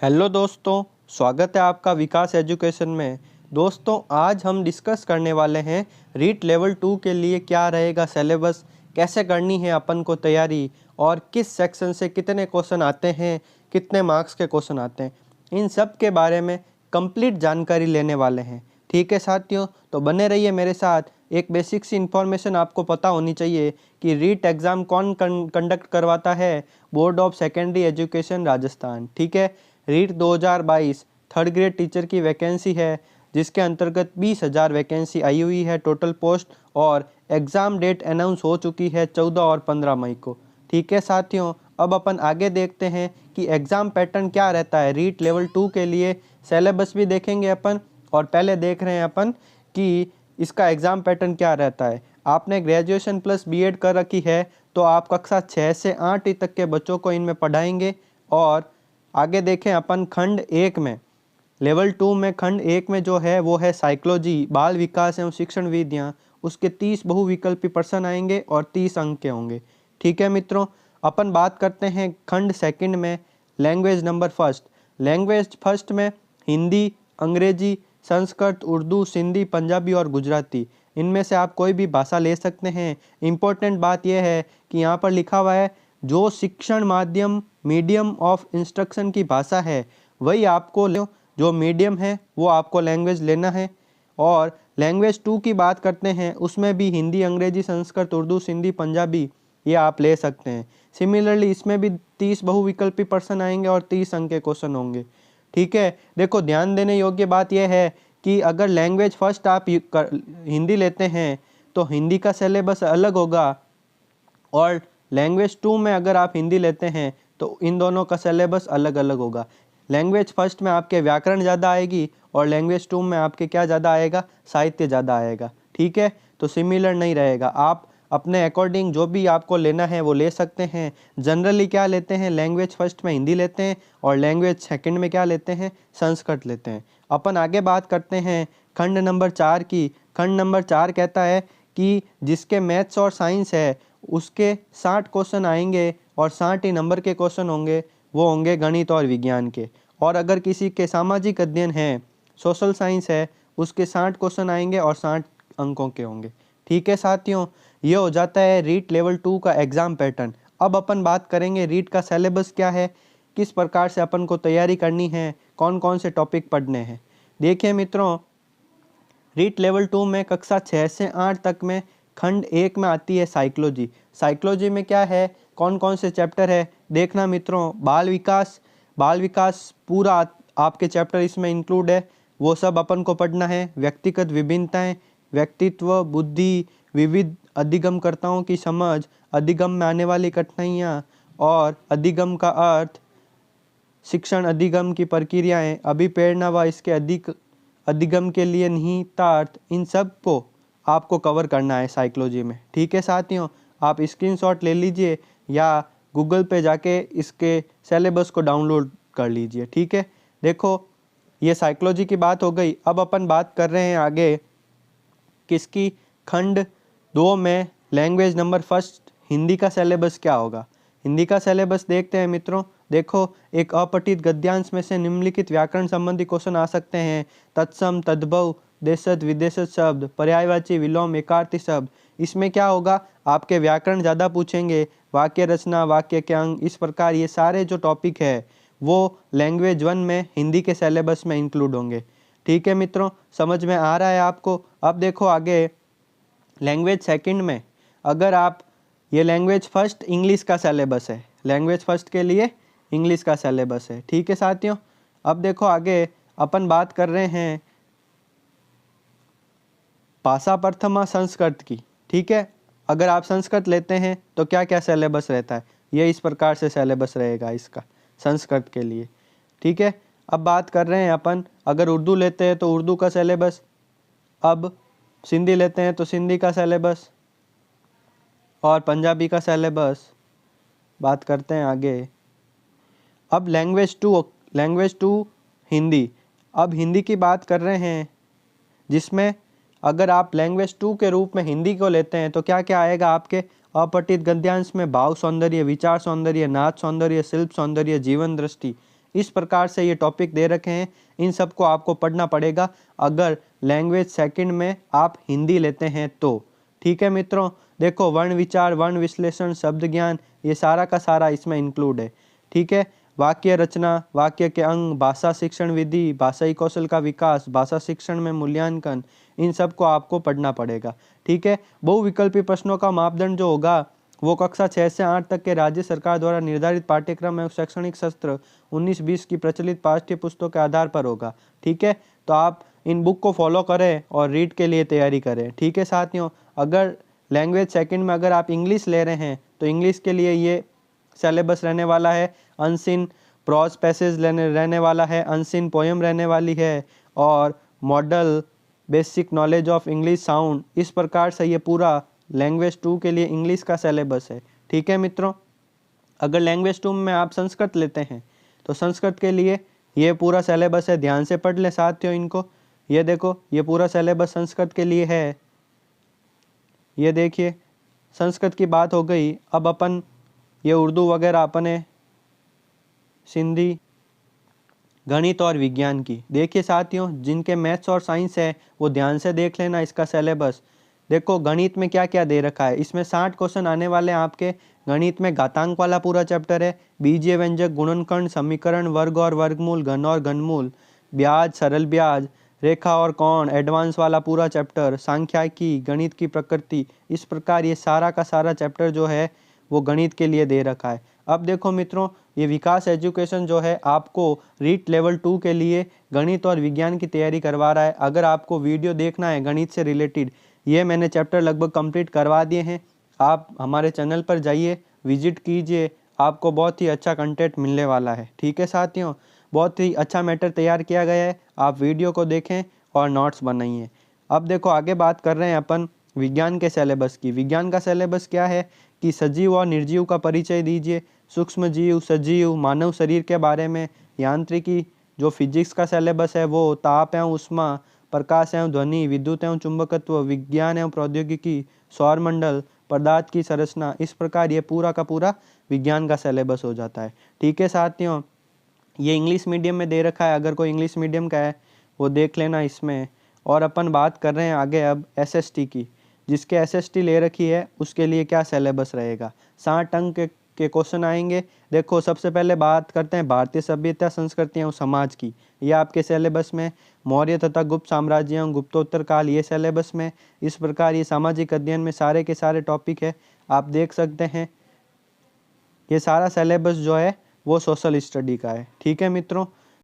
Hello दोस्तों, स्वागत है आपका विकास एजुकेशन में। दोस्तों, आज हम डिस्कस करने वाले हैं रीट लेवल 2 के लिए क्या रहेगा सिलेबस, कैसे करनी है अपन को तैयारी और किस सेक्शन से कितने क्वेश्चन आते हैं, कितने मार्क्स के क्वेश्चन आते हैं, इन सब के बारे में कंप्लीट जानकारी लेने वाले हैं। ठीक है साथियों, तो बने रहिए मेरे साथ। एक बेसिक सी इन्फॉर्मेशन आपको पता होनी चाहिए कि रीट एग्ज़ाम कौन कंडक्ट करवाता है। Board of secondary education Rajasthan. ठीक है, रीट 2022 थर्ड ग्रेड टीचर की वैकेंसी है, जिसके अंतर्गत 20,000 वैकेंसी आई हुई है टोटल पोस्ट, और एग्ज़ाम डेट अनाउंस हो चुकी है 14 और 15 मई को। ठीक है साथियों, अब अपन आगे देखते हैं कि एग्ज़ाम पैटर्न क्या रहता है रीट लेवल 2 के लिए। सिलेबस भी देखेंगे अपन, और पहले देख रहे हैं अपन कि इसका एग्ज़ाम पैटर्न क्या रहता है। आपने ग्रेजुएशन प्लस बीएड कर रखी है तो आप कक्षा 6 से 8 तक के बच्चों को इनमें पढ़ाएंगे। और आगे देखें अपन खंड 1 में, लेवल 2 में खंड 1 में जो है वो है साइकोलॉजी, बाल विकास एवं शिक्षण विधियाँ। उसके 30 बहुविकल्पी प्रश्न आएंगे और 30 अंक के होंगे। ठीक है मित्रों, अपन बात करते हैं खंड 2 में, language number first. Language first में हिंदी, अंग्रेजी, संस्कृत, उर्दू, सिंधी, पंजाबी और गुजराती। इनमें से आप कोई भी भाषा ले सकते हैं। इम्पोर्टेंट बात यह है कि यहाँ पर लिखा हुआ है जो शिक्षण माध्यम मीडियम ऑफ इंस्ट्रक्शन की भाषा है वही आपको जो मीडियम है वो आपको लैंग्वेज लेना है। और लैंग्वेज 2 की बात करते हैं, उसमें भी हिंदी, अंग्रेजी, संस्कृत, उर्दू, सिंधी, पंजाबी ये आप ले सकते हैं। सिमिलरली इसमें भी 30 बहुविकल्पी प्रश्न आएंगे और 30 अंक के क्वेश्चन होंगे। ठीक है, देखो ध्यान देने योग्य बात यह है कि अगर लैंग्वेज फर्स्ट आप हिंदी लेते हैं तो हिंदी का सिलेबस अलग होगा, और लैंग्वेज 2 में अगर आप हिंदी लेते हैं तो इन दोनों का सिलेबस अलग अलग होगा। लैंग्वेज फर्स्ट में आपके व्याकरण ज़्यादा आएगी और लैंग्वेज 2 में आपके क्या ज़्यादा आएगा, साहित्य ज़्यादा आएगा। ठीक है, तो सिमिलर नहीं रहेगा। आप अपने अकॉर्डिंग जो भी आपको लेना है वो ले सकते हैं। जनरली क्या लेते हैं, लैंग्वेज फर्स्ट में हिंदी लेते हैं और लैंग्वेज सेकंड में क्या लेते हैं, संस्कृत लेते हैं। अपन आगे बात करते हैं खंड नंबर 4 की। खंड नंबर 4 कहता है कि जिसके मैथ्स और साइंस है उसके 60 क्वेश्चन आएंगे और 60 ही नंबर के क्वेश्चन होंगे, वो होंगे गणित और विज्ञान के। और अगर किसी के सामाजिक अध्ययन है, सोशल साइंस है, उसके 60 क्वेश्चन आएंगे और 60 अंकों के होंगे। ठीक है साथियों, ये हो जाता है रीट लेवल 2 का एग्ज़ाम पैटर्न। अब अपन बात करेंगे रीट का सिलेबस क्या है, किस प्रकार से अपन को तैयारी करनी है, कौन कौन से टॉपिक पढ़ने हैं। देखिए मित्रों, रीट लेवल 2 में कक्षा 6 से 8 तक में खंड 1 में आती है साइकोलॉजी। साइकोलॉजी में क्या है, कौन कौन से चैप्टर है देखना मित्रों। बाल विकास पूरा आपके चैप्टर इसमें इंक्लूड है, वो सब अपन को पढ़ना है। व्यक्तिगत विभिन्नताएं, व्यक्तित्व, बुद्धि, विविध अधिगमकर्ताओं की समझ, अधिगम में आने वाली कठिनाइयाँ और अधिगम का अर्थ, शिक्षण अधिगम की प्रक्रियाएं, अभिप्रेरणा व इसके अधिगम के लिए निहितार्थ, इन सब को आपको कवर करना है साइकोलॉजी में। ठीक है साथियों, आप स्क्रीनशॉट ले लीजिए या गूगल पे जाके इसके सिलेबस को डाउनलोड कर लीजिए। ठीक है, देखो ये साइकोलॉजी की बात हो गई। अब अपन बात कर रहे हैं आगे किसकी, खंड 2 में लैंग्वेज नंबर फर्स्ट हिंदी का सिलेबस क्या होगा। हिंदी का सिलेबस देखते हैं मित्रों। देखो, एक अपठित गद्यांश में से निम्नलिखित व्याकरण संबंधी क्वेश्चन आ सकते हैं। तत्सम, तद्भव, देशज, विदेशज शब्द, पर्यायवाची, विलोम, एकार्थी शब्द। इसमें क्या होगा, आपके व्याकरण ज़्यादा पूछेंगे, वाक्य रचना, वाक्य के अंग, इस प्रकार ये सारे जो टॉपिक है वो लैंग्वेज 1 में हिंदी के सिलेबस में इंक्लूड होंगे। ठीक है मित्रों, समझ में आ रहा है आपको। अब देखो आगे लैंग्वेज सेकंड में, अगर आप ये लैंग्वेज फर्स्ट इंग्लिश का सिलेबस है, लैंग्वेज फर्स्ट के लिए इंग्लिश का सिलेबस है। ठीक है साथियों, अब देखो आगे अपन बात कर रहे हैं भाषा प्रथमा संस्कृत की। ठीक है, अगर आप संस्कृत लेते हैं तो क्या क्या सिलेबस रहता है, ये इस प्रकार से सिलेबस रहेगा इसका संस्कृत के लिए। ठीक है, अब बात कर रहे हैं अपन अगर उर्दू लेते हैं तो उर्दू का सिलेबस, अब सिंधी लेते हैं तो सिंधी का सिलेबस और पंजाबी का सिलेबस। बात करते हैं आगे, अब लैंग्वेज 2 हिंदी। अब हिंदी की बात कर रहे हैं, जिसमें अगर आप लैंग्वेज 2 के रूप में हिंदी को लेते हैं तो क्या क्या आएगा आपके अपठित गद्यांश में, भाव सौंदर्य, विचार सौंदर्य, नाच सौंदर्य, शिल्प सौंदर्य, जीवन दृष्टि, इस प्रकार से ये टॉपिक दे रखे हैं, इन सब को आपको पढ़ना पड़ेगा अगर लैंग्वेज सेकंड में आप हिंदी लेते हैं तो। ठीक है मित्रों, देखो वर्ण विचार, वर्ण विश्लेषण, शब्द ज्ञान, ये सारा का सारा इसमें इंक्लूड है। ठीक है, वाक्य रचना, वाक्य के अंग, भाषा शिक्षण विधि, भाषाई कौशल का विकास, भाषा शिक्षण में मूल्यांकन, इन सब को आपको पढ़ना पड़ेगा। ठीक है, बहुविकल्पी प्रश्नों का मापदंड जो होगा वो कक्षा 6 से 8 तक के राज्य सरकार द्वारा निर्धारित पाठ्यक्रम एवं शैक्षणिक सत्र 19-20 की प्रचलित पाठ्य पुस्तकों के आधार पर होगा। ठीक है, तो आप इन बुक को फॉलो करें और रीड के लिए तैयारी करें। ठीक है साथियों, अगर लैंग्वेज सेकंड में अगर आप इंग्लिश ले रहे हैं तो इंग्लिश के लिए ये सिलेबस रहने वाला है। अनसीन प्रोज पैसेज रहने वाला है, अनसीन पोएम रहने वाली है, और model basic knowledge of English sound. इस प्रकार से ये पूरा लैंग्वेज 2 के लिए इंग्लिश का सिलेबस है। ठीक है मित्रों, अगर लैंग्वेज 2 में आप संस्कृत लेते हैं तो संस्कृत के लिए ये पूरा सिलेबस है, ध्यान से पढ़ लें साथियों इनको। ये देखो, ये पूरा सिलेबस संस्कृत के लिए है। ये देखिए, संस्कृत की बात हो गई। अब अपन ये उर्दू वगैरह अपने सिंधी, गणित और विज्ञान की। देखिए साथियों, जिनके मैथ्स और साइंस है वो ध्यान से देख लेना इसका सिलेबस। देखो गणित में क्या क्या दे रखा है, इसमें 60 क्वेश्चन आने वाले हैं आपके। गणित में घातांक वाला पूरा चैप्टर है, बीजीय व्यंजक, गुणनखंड, समीकरण, वर्ग और वर्गमूल, घन और घनमूल, ब्याज, सरल ब्याज, रेखा और कोण, एडवांस वाला पूरा चैप्टर, सांख्यिकी, गणित की प्रकृति। इस प्रकार ये सारा का सारा चैप्टर जो है वो गणित के लिए दे रखा है। अब देखो मित्रों, ये विकास एजुकेशन जो है आपको रीट लेवल 2 के लिए गणित और विज्ञान की तैयारी करवा रहा है। अगर आपको वीडियो देखना है गणित से रिलेटेड, ये मैंने चैप्टर लगभग कंप्लीट करवा दिए हैं। आप हमारे चैनल पर जाइए, विजिट कीजिए, आपको बहुत ही अच्छा कंटेंट मिलने वाला है। ठीक है साथियों, बहुत ही अच्छा मैटर तैयार किया गया है, आप वीडियो को देखें और नोट्स बनाइए। अब देखो आगे बात कर रहे हैं अपन विज्ञान के सिलेबस की। विज्ञान का सिलेबस क्या है कि सजीव और निर्जीव का परिचय दीजिए, सूक्ष्म जीव, सजीव, मानव शरीर के बारे में, यांत्रिकी जो फिजिक्स का सिलेबस है वो, ताप एवं उष्मा, प्रकाश एवं ध्वनि, विद्युत एवं चुंबकत्व, विज्ञान एवं प्रौद्योगिकी, सौरमंडल, पदार्थ की संरचना। इस प्रकार ये पूरा का पूरा विज्ञान का सिलेबस हो जाता है। ठीक है साथियों, ये इंग्लिश मीडियम में दे रखा है, अगर कोई इंग्लिश मीडियम का है वो देख लेना इसमें। और अपन बात कर रहे हैं आगे अब एसएसटी की। जिसके एसएसटी ले रखी है उसके लिए क्या सिलेबस रहेगा, 60 अंक के क्वेश्चन आएंगे। देखो सबसे पहले बात करते हैं भारतीय सभ्यता, संस्कृति एवं समाज की। ये आपके सिलेबस में, मौर्य तथा गुप्त साम्राज्य एवं गुप्तोत्तर काल ये सिलेबस में। इस प्रकार ये सामाजिक अध्ययन में सारे के सारे टॉपिक है, आप देख सकते हैं। ये सारा सिलेबस जो है वो सोशल स्टडी का है। ठीक है मित्रों,